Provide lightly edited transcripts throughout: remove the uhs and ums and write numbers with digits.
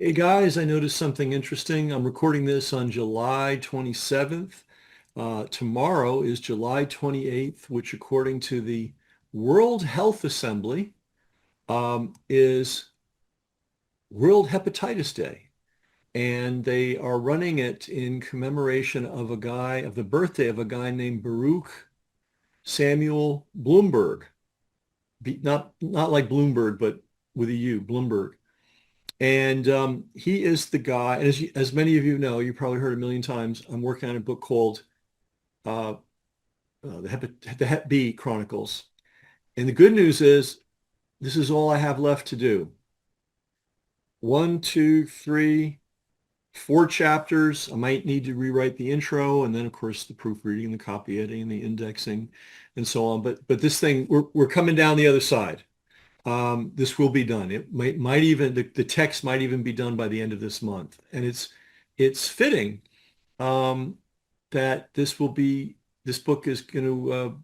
Hey guys, I noticed something interesting. I'm recording this on July 27th. Tomorrow is July 28th, which according to the World Health Assembly, is World Hepatitis Day. And they are running it in commemoration of the birthday of a guy named Baruch Samuel Bloomberg. Not like Bloomberg, but with a U, Bloomberg. And he is the guy, and as many of you know, you probably heard a million times, I'm working on a book called uh, the Hep B Chronicles. And the good news is this is all I have left to do. One, two, three, four chapters. I might need to rewrite the intro, and then of course the proofreading, the copy editing, the indexing, and so on. But this thing, we're coming down the other side. This will be done. It might even the text might even be done by the end of this month, and it's fitting um, that this book is going to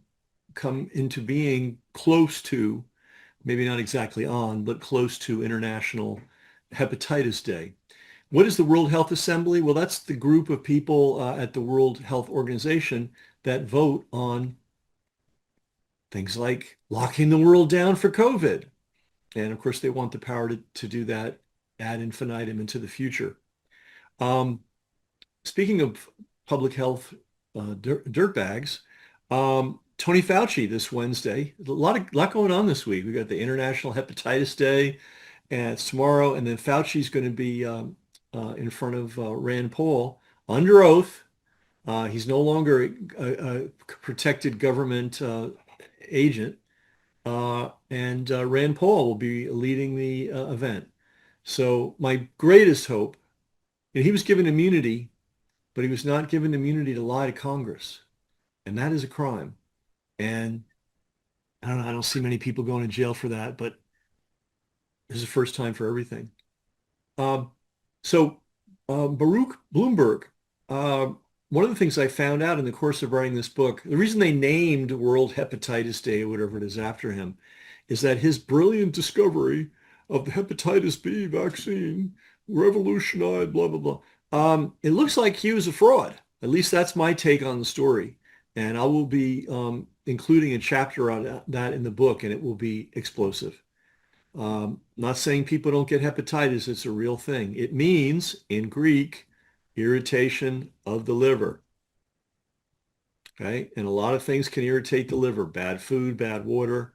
come into being close to, maybe not exactly on, but close to International Hepatitis Day. What is the World Health Assembly? Well, that's the group of people at the World Health Organization that vote on things like locking the world down for COVID. And of course, they want the power to do that ad infinitum into the future. Um, Speaking of public health dirt bags, Tony Fauci this Wednesday, a lot going on this week. We got the International Hepatitis Day, and it's tomorrow, and then Fauci's going to be in front of Rand Paul under oath. He's no longer a protected government agent, and Rand Paul will be leading the event. So my greatest hope, and he was given immunity, but he was not given immunity to lie to Congress, and that is a crime. And I don't know, I don't see many people going to jail for that, but this is the first time for everything. Um, so Baruch Bloomberg, uh, one of the things I found out in the course of writing this book, the reason they named World Hepatitis Day, or whatever it is after him, is that his brilliant discovery of the hepatitis B vaccine revolutionized blah, blah, blah. It looks like he was a fraud. At least that's my take on the story. And I will be including a chapter on that in the book, and it will be explosive. Not saying people don't get hepatitis, it's a real thing. It means, in Greek, irritation of the liver. Okay. And a lot of things can irritate the liver. Bad food, bad water,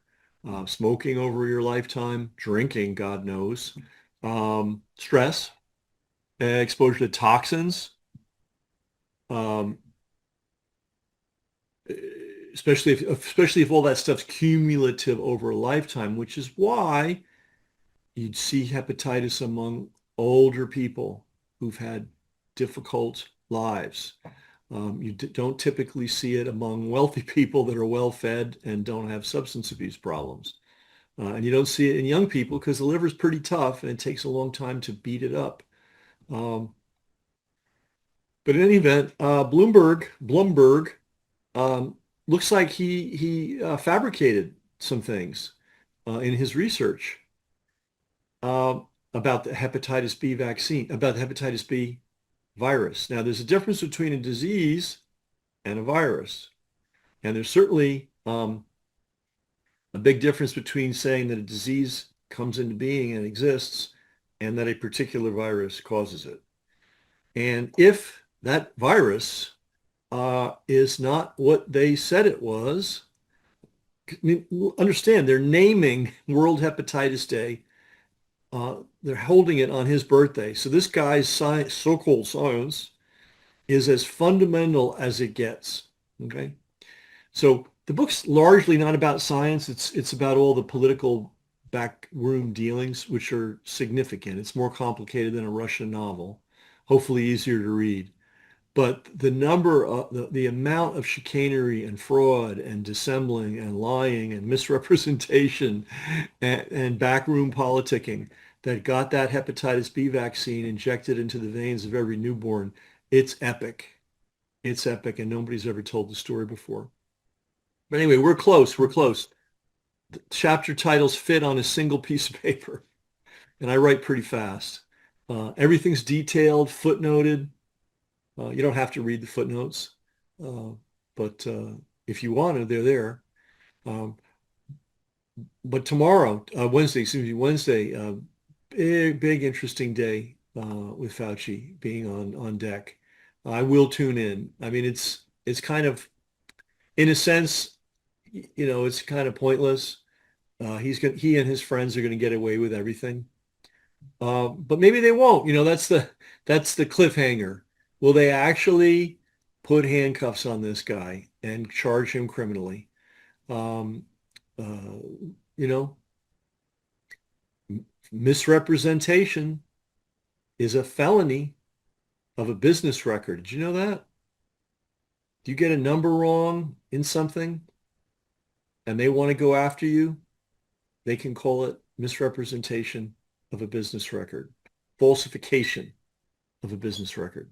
smoking over your lifetime, drinking, God knows, stress, exposure to toxins, um, especially if all that stuff's cumulative over a lifetime, which is why you'd see hepatitis among older people who've had difficult lives. You don't typically see it among wealthy people that are well fed and don't have substance abuse problems. And you don't see it in young people because the liver's pretty tough and it takes a long time to beat it up. Um, but in any event, Bloomberg um, looks like he fabricated some things in his research uh, about the hepatitis B vaccine, about the hepatitis B virus. Now, there's a difference between a disease and a virus. And there's certainly a big difference between saying that a disease comes into being and exists and that a particular virus causes it. And if that virus is not what they said it was, I mean, understand they're naming World Hepatitis Day. They're holding it on his birthday. So this guy's science, so-called science is as fundamental as it gets. Okay. So the book's largely not about science. It's about all the political backroom dealings, which are significant. It's more complicated than a Russian novel, hopefully easier to read. But the amount of chicanery and fraud and dissembling and lying and misrepresentation and backroom politicking that got that hepatitis B vaccine injected into the veins of every newborn, it's epic. It's epic, and nobody's ever told the story before. But anyway, we're close. We're close. The chapter titles fit on a single piece of paper, and I write pretty fast. Everything's detailed, footnoted. You don't have to read the footnotes, uh, but if you want to, they're there. Um, but tomorrow, Wednesday, excuse me, Wednesday, big, interesting day with Fauci being on deck. I will tune in. I mean, it's kind of, in a sense, it's kind of pointless. He and his friends are going to get away with everything. But maybe they won't. That's the cliffhanger. Will they actually put handcuffs on this guy and charge him criminally? Um, uh, you know, Misrepresentation is a felony of a business record. Did you know that? Do you get a number wrong in something and they want to go after you? They can call it misrepresentation of a business record, falsification of a business record.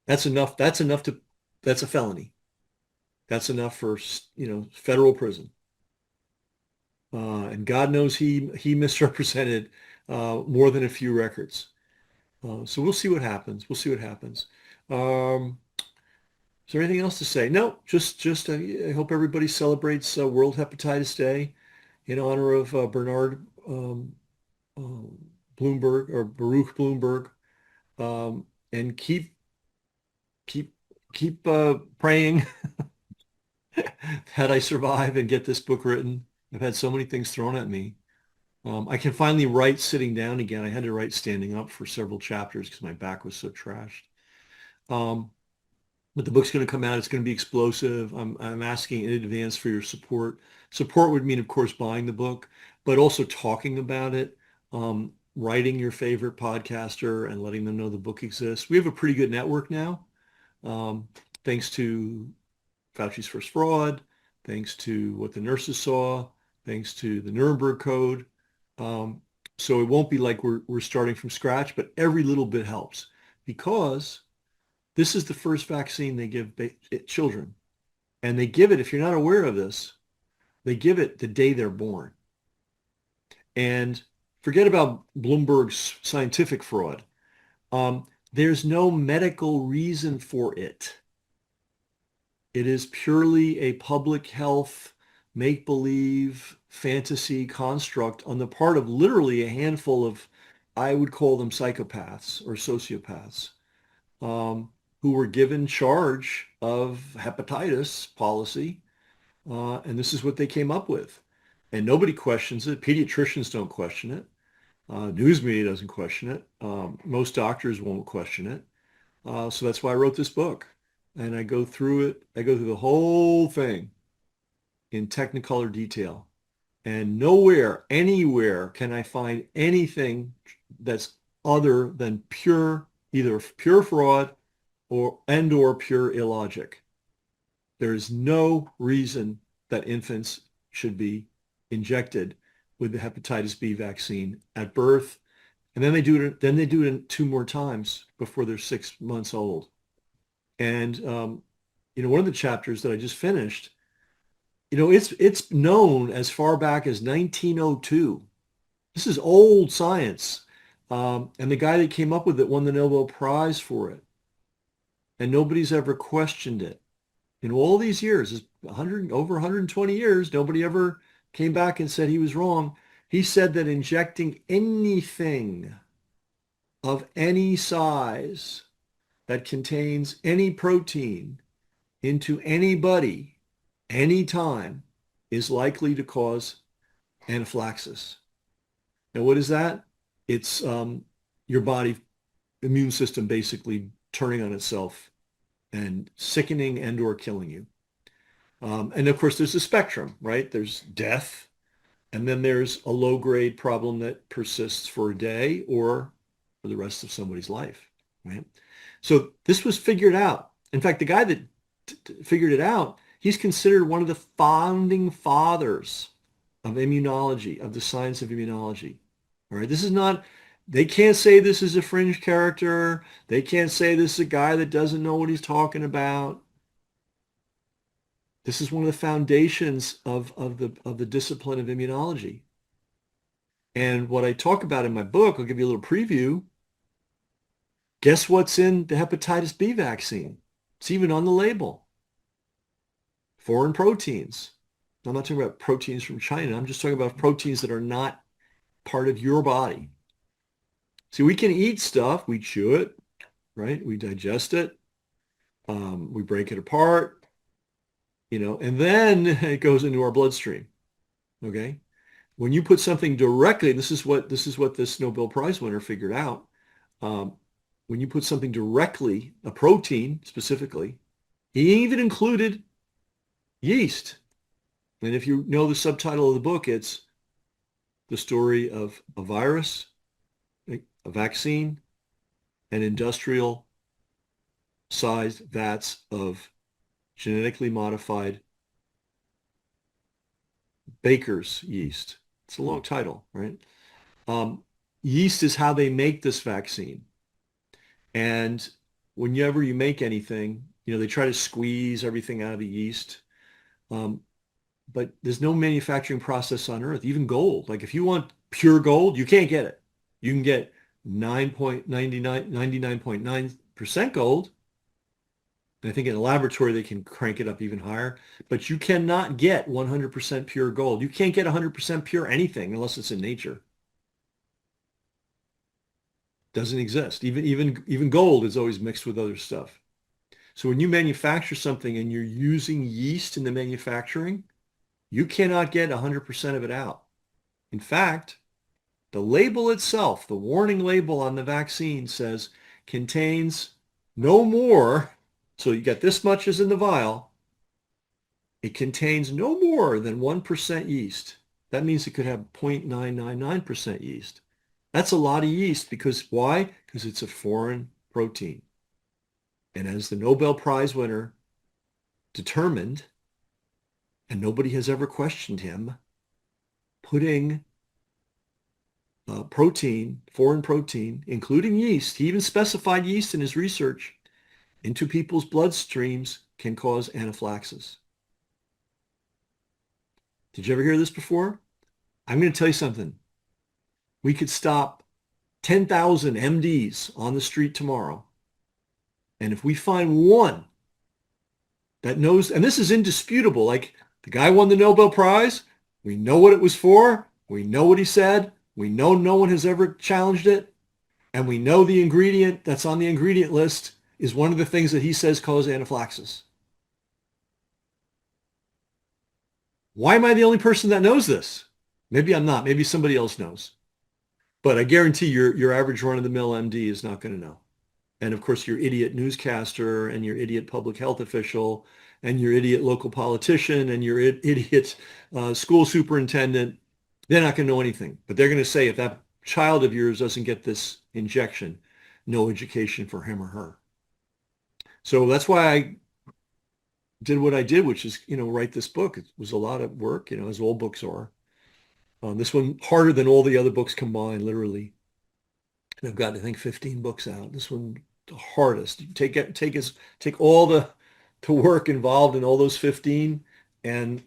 That's enough. That's a felony. That's enough for, federal prison. And God knows he misrepresented more than a few records. So we'll see what happens. We'll see what happens. Is there anything else to say? No, just I hope everybody celebrates World Hepatitis Day in honor of Bernard um, Bloomberg or Baruch Bloomberg, and keep keep praying that I survive and get this book written. I've had so many things thrown at me. I can finally write sitting down again. I had to write standing up for several chapters because my back was so trashed. Um, but the book's going to come out. It's going to be explosive. I'm asking in advance for your support. Support would mean, of course, buying the book, but also talking about it, writing your favorite podcaster and letting them know the book exists. We have a pretty good network now, um, thanks to Fauci's First Fraud, thanks to What the Nurses Saw, thanks to the Nuremberg Code. Um, so it won't be like we're starting from scratch, but every little bit helps because this is the first vaccine they give children. And they give it, if you're not aware of this, they give it the day they're born. And forget about Bloomberg's scientific fraud. There's no medical reason for it. It is purely a public health, make-believe, fantasy construct on the part of literally a handful of, I would call them psychopaths or sociopaths, who were given charge of hepatitis policy. And this is what they came up with. And nobody questions it. Pediatricians don't question it. News media doesn't question it. Most doctors won't question it. So that's why I wrote this book. And I go through it. I go through the whole thing in technicolor detail. And nowhere, anywhere can I find anything that's other than either pure fraud or pure illogic. There is no reason that infants should be injected with the hepatitis B vaccine at birth. And then they do it 2 more times before they're 6 months old. And one of the chapters that I just finished, it's known as far back as 1902. This is old science. And the guy that came up with it won the Nobel Prize for it. And nobody's ever questioned it. In all these years, over 120 years, nobody ever came back and said he was wrong. He said that injecting anything of any size that contains any protein into anybody, anytime, is likely to cause anaphylaxis. Now, what is that? It's your body immune system basically turning on itself and sickening and or killing you. And of course, there's a spectrum, right? There's death, and then there's a low-grade problem that persists for a day or for the rest of somebody's life, right? So this was figured out. In fact, the guy that figured it out, he's considered one of the founding fathers of immunology, of the science of immunology. All right, they can't say this is a fringe character. They can't say this is a guy that doesn't know what he's talking about. This is one of the foundations of the discipline of immunology. And what I talk about in my book, I'll give you a little preview. Guess what's in the hepatitis B vaccine? It's even on the label. Foreign proteins. I'm not talking about proteins from China. I'm just talking about proteins that are not part of your body. See, we can eat stuff. We chew it, right? We digest it. We break it apart, and then it goes into our bloodstream. Okay. When you put something directly, this is what this Nobel Prize winner figured out. Um, when you put something directly, a protein specifically, he even included yeast. And if you know the subtitle of the book, it's the story of a virus, a vaccine, and industrial sized vats of genetically modified baker's yeast. It's a long title, right? Um, Yeast is how they make this vaccine. And whenever you make anything, they try to squeeze everything out of the yeast. Um, but there's no manufacturing process on earth, even gold. Like if you want pure gold, you can't get it. You can get 99.9% gold. And I think in a laboratory, they can crank it up even higher, but you cannot get 100% pure gold. You can't get 100% pure anything unless it's in nature. Doesn't exist. Even gold is always mixed with other stuff. So when you manufacture something and you're using yeast in the manufacturing, you cannot get 100% of it out. In fact, the label itself, the warning label on the vaccine says contains no more. So you got this much is in the vial. It contains no more than 1% yeast. That means it could have 0.999% yeast. That's a lot of yeast because why? Because it's a foreign protein. And as the Nobel Prize winner determined, and nobody has ever questioned him, putting protein, foreign protein, including yeast, he even specified yeast in his research, into people's bloodstreams can cause anaphylaxis. Did you ever hear this before? I'm going to tell you something. We could stop 10,000 MDs on the street tomorrow. And if we find one that knows, and this is indisputable, like the guy won the Nobel Prize, we know what it was for, we know what he said, we know no one has ever challenged it, and we know the ingredient that's on the ingredient list is one of the things that he says cause anaphylaxis. Why am I the only person that knows this? Maybe I'm not. Maybe somebody else knows. But I guarantee your average run-of-the-mill MD is not going to know. And of course, your idiot newscaster and your idiot public health official and your idiot local politician and your idiot school superintendent, they're not going to know anything. But they're going to say, if that child of yours doesn't get this injection, no education for him or her. So that's why I did what I did, which is, write this book. It was a lot of work, as all books are. This one harder than all the other books combined, literally. And I've got, I think, 15 books out. This one, the hardest. Take all the work involved in all those 15, and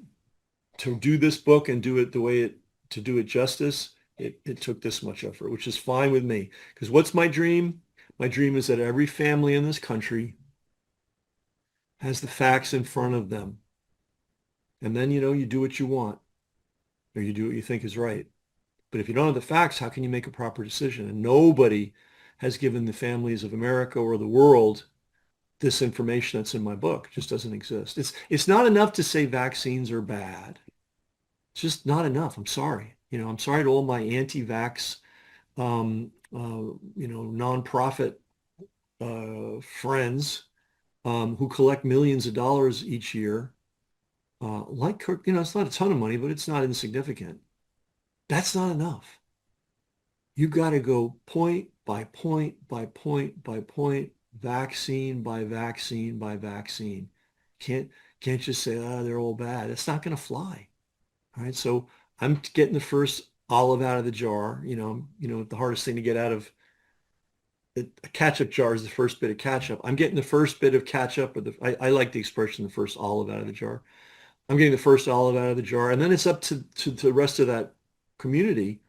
to do this book and do it the way to do it justice, it took this much effort, which is fine with me. Because what's my dream? My dream is that every family in this country has the facts in front of them. And then, you do what you want, or you do what you think is right. But if you don't have the facts, how can you make a proper decision? And nobody has given the families of America or the world this information that's in my book. It just doesn't exist. It's not enough to say vaccines are bad. It's just not enough. I'm sorry. I'm sorry to all my anti-vax, nonprofit friends who collect millions of dollars each year. Like Kirk, it's not a ton of money, but it's not insignificant. That's not enough. You got to go point by point by point by point, vaccine by vaccine by vaccine. Can't can't just say, they're all bad. It's not going to fly. All right. So I'm getting the first olive out of the jar. The hardest thing to get out of a ketchup jar is the first bit of ketchup. I'm getting the first bit of ketchup, or I like the expression, the first olive out of the jar. I'm getting the first olive out of the jar, and then it's up to the rest of that community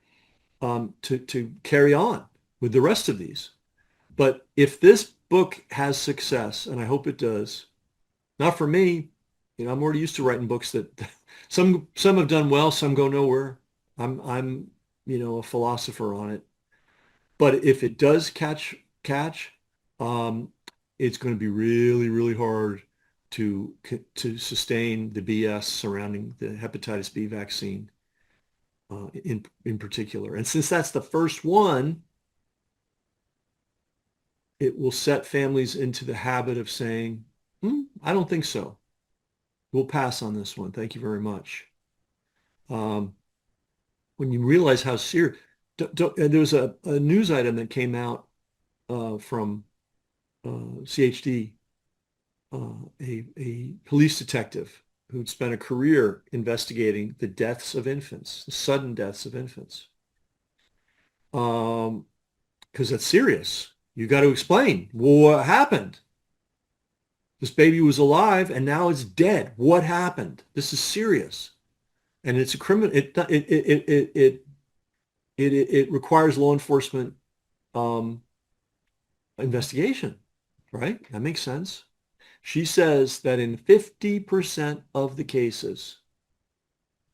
to carry on with the rest of these. But if this book has success, and I hope it does, not for me, I'm already used to writing books that some have done well, some go nowhere. I'm a philosopher on it. But if it does catch, um, it's going to be really, really hard to sustain the BS surrounding the hepatitis B vaccine in particular. And since that's the first one, it will set families into the habit of saying, I don't think so. We'll pass on this one. Thank you very much. Um, when you realize how serious, there was a news item that came out from CHD, a police detective who'd spent a career investigating the deaths of infants, the sudden deaths of infants. Because that's serious. You got to explain what happened. This baby was alive and now it's dead. What happened? This is serious, and it's a criminal. It requires law enforcement um, investigation, right? That makes sense. She says that in 50% of the cases,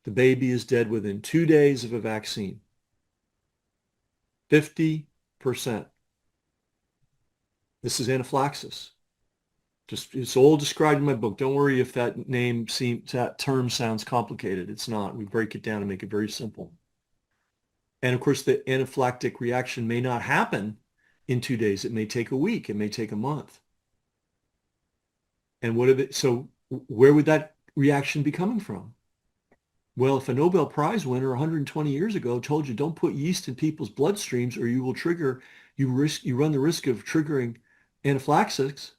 the baby is dead within 2 days of a vaccine. 50%. This is anaphylaxis. Just it's all described in my book. Don't worry if that term sounds complicated. It's not. We break it down and make it very simple. And of course, the anaphylactic reaction may not happen in 2 days. It may take a week. It may take a month. And so where would that reaction be coming from? Well, if a Nobel Prize winner 120 years ago told you don't put yeast in people's bloodstreams or you run the risk of triggering anaphylaxis.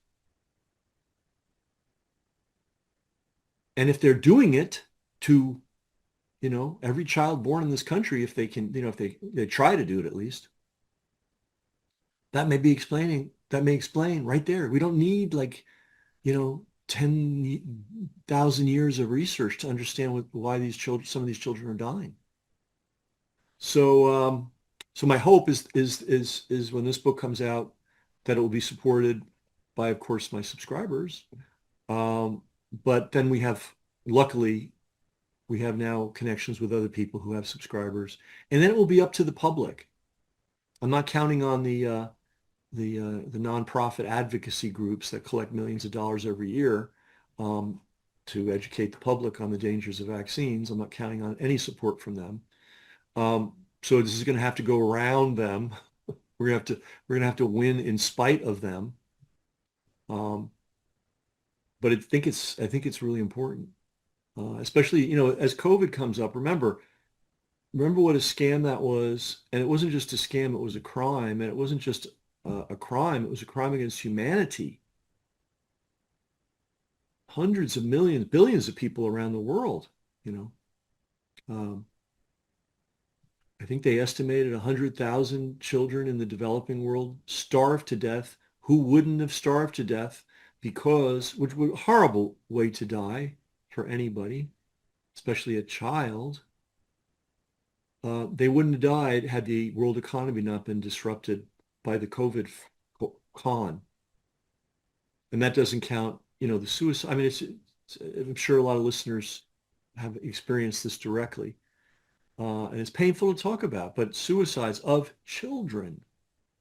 And if they're doing it to, every child born in this country, if they can, if they try to do it at least, that may explain right there. We don't need 10,000 years of research to understand why some of these children are dying. So my hope is when this book comes out that it will be supported by, of course, my subscribers. But then luckily, we have now connections with other people who have subscribers, and then it will be up to the public. I'm not counting on the nonprofit advocacy groups that collect millions of dollars every year to educate the public on the dangers of vaccines. I'm not counting on any support from them. So this is going to have to go around them. We're going to have to win in spite of them. But I think it's really important, especially as COVID comes up. Remember what a scam that was, and it wasn't just a scam; it was a crime, and it wasn't just a crime; it was a crime against humanity. Hundreds of millions, billions of people around the world. Um, I think they estimated 100,000 children in the developing world starved to death who wouldn't have starved to death which was a horrible way to die for anybody, especially a child. They wouldn't have died had the world economy not been disrupted by the COVID con. And that doesn't count, the suicide. I mean, I'm sure a lot of listeners have experienced this directly. And it's painful to talk about, but suicides of children,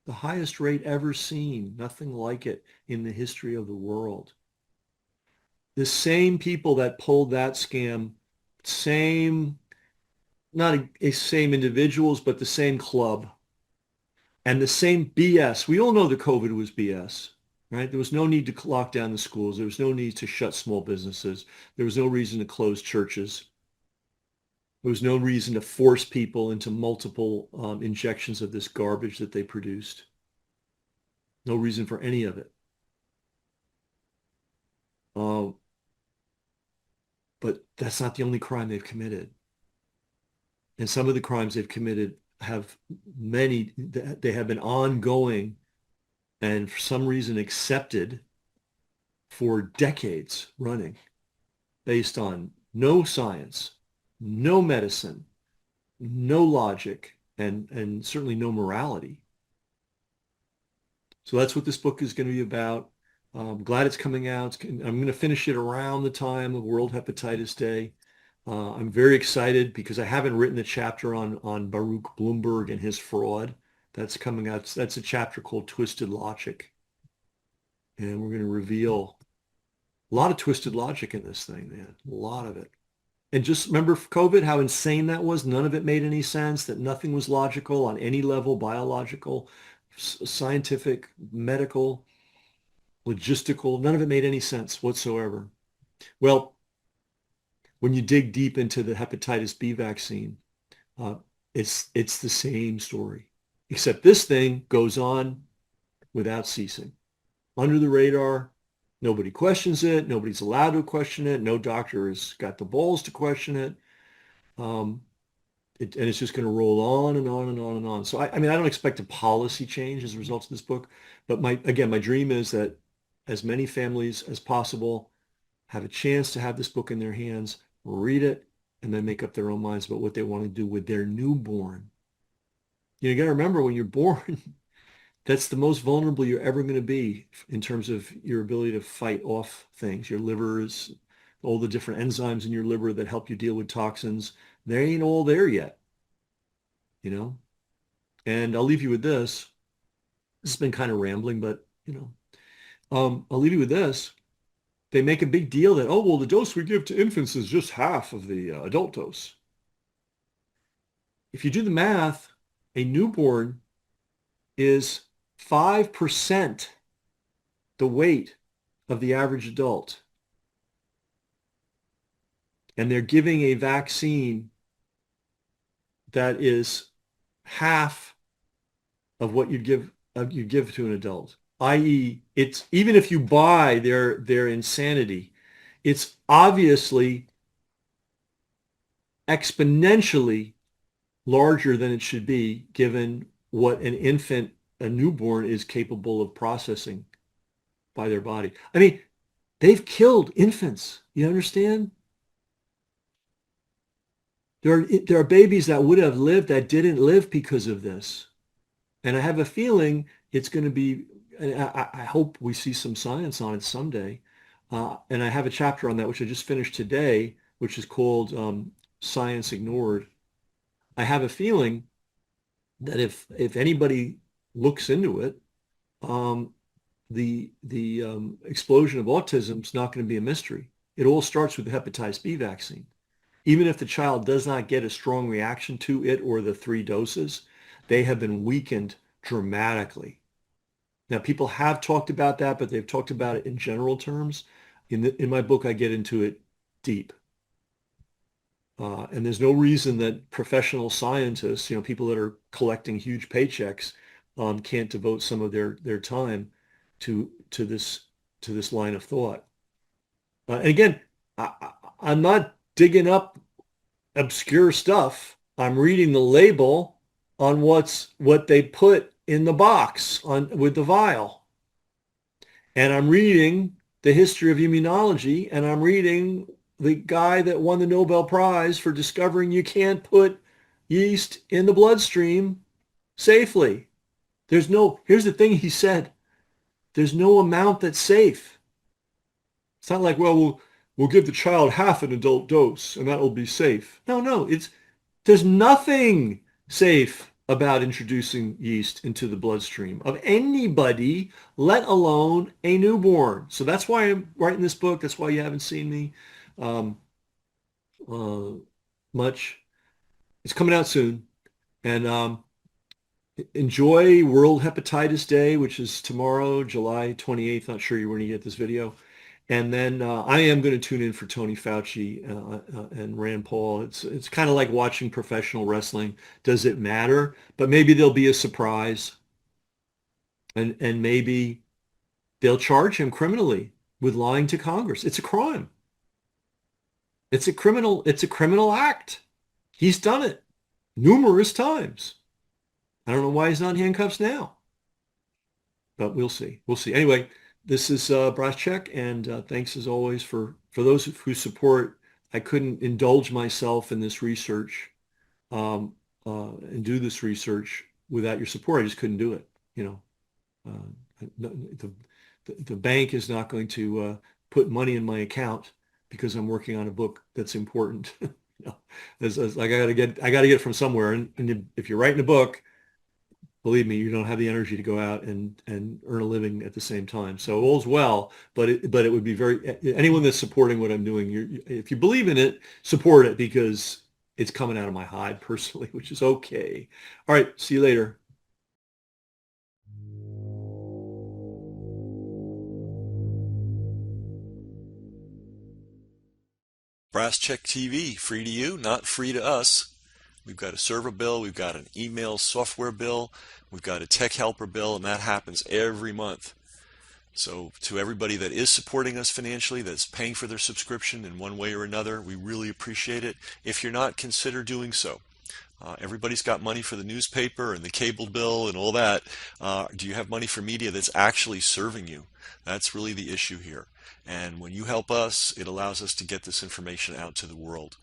the highest rate ever seen, nothing like it in the history of the world. The same people that pulled that scam, not same individuals, but the same club and the same BS. We all know that COVID was BS, right? There was no need to lock down the schools. There was no need to shut small businesses. There was no reason to close churches. There was no reason to force people into multiple injections of this garbage that they produced. No reason for any of it. But that's not the only crime they've committed. And some of the crimes they've committed they have been ongoing and for some reason accepted for decades running based on no science, no medicine, no logic, and certainly no morality. So that's what this book is going to be about. I'm glad it's coming out. I'm going to finish it around the time of World Hepatitis Day. I'm very excited because I haven't written a chapter on Baruch Bloomberg and his fraud. That's coming out. That's a chapter called Twisted Logic. And we're going to reveal a lot of twisted logic in this thing, man. A lot of it. And just remember COVID, how insane that was. None of it made any sense, that nothing was logical on any level, biological, scientific, medical, logistical. None of it made any sense whatsoever. Well, when you dig deep into the hepatitis B vaccine, uh, it's the same story, except this thing goes on without ceasing, under the radar. Nobody questions it. Nobody's allowed to question it. No doctor has got the balls to question it. Um, and it's just going to roll on and on and on and on. So I mean, I don't expect a policy change as a result of this book, but my dream is that as many families as possible have a chance to have this book in their hands, read it, and then make up their own minds about what they want to do with their newborn. You got to remember when you're born, that's the most vulnerable you're ever going to be in terms of your ability to fight off things. Your livers, all the different enzymes in your liver that help you deal with toxins, they ain't all there yet, you know? And I'll leave you with this. This has been kind of rambling, but, I'll leave you with this. They make a big deal that, oh, well, the dose we give to infants is just half of the adult dose. If you do the math, a newborn is 5% the weight of the average adult. And they're giving a vaccine that is half of what you'd give to an adult, i.e., it's even if you buy their insanity, it's obviously exponentially larger than it should be given what an infant, a newborn, is capable of processing by their body. I mean, they've killed infants. You understand? There are babies that would have lived that didn't live because of this. And I have a feeling it's going to be, I hope we see some science on it someday. And I have a chapter on that, which I just finished today, which is called Science Ignored. I have a feeling that if anybody looks into it, the explosion of autism is not going to be a mystery. It all starts with the hepatitis B vaccine. Even if the child does not get a strong reaction to it or the 3 doses, they have been weakened dramatically. Now, people have talked about that, but they've talked about it in general terms. In my book, I get into it deep. And there's no reason that professional scientists, people that are collecting huge paychecks, can't devote some of their time to this line of thought. And again, I'm not digging up obscure stuff. I'm reading the label on what they put in the box with the vial. And I'm reading the history of immunology, and I'm reading the guy that won the Nobel Prize for discovering you can't put yeast in the bloodstream safely. Here's the thing he said, there's no amount that's safe. It's not like, well, we'll give the child half an adult dose and that'll be safe. No, there's nothing safe about introducing yeast into the bloodstream of anybody, let alone a newborn. So that's why I'm writing this book. That's why you haven't seen me um, much. It's coming out soon. And enjoy World Hepatitis Day, which is tomorrow, July 28th. Not sure when you get this video. And then I am going to tune in for Tony Fauci and Rand Paul. It's kind of like watching professional wrestling. Does it matter? But maybe there'll be a surprise, and maybe they'll charge him criminally with lying to Congress. It's a crime. It's a criminal act. He's done it numerous times. I don't know why he's not in handcuffs now, but we'll see. We'll see. Anyway. This is Brass Check, and thanks as always for those who support. I couldn't indulge myself in this research and do this research without your support. I just couldn't do it. The bank is not going to put money in my account because I'm working on a book that's important. You know, as I got to get it from somewhere. And if you're writing a book, believe me, you don't have the energy to go out and earn a living at the same time. So all's well, but it would be very anyone that's supporting what I'm doing. If you believe in it, support it because it's coming out of my hide personally, which is okay. All right, see you later. Brass Check TV, free to you, not free to us. We've got a server bill, we've got an email software bill, we've got a tech helper bill, and that happens every month. So to everybody that is supporting us financially, that's paying for their subscription in one way or another, we really appreciate it. If you're not, consider doing so. Everybody's got money for the newspaper and the cable bill and all that. Do you have money for media that's actually serving you? That's really the issue here. And when you help us, it allows us to get this information out to the world.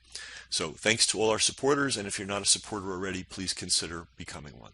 So thanks to all our supporters, and if you're not a supporter already, please consider becoming one.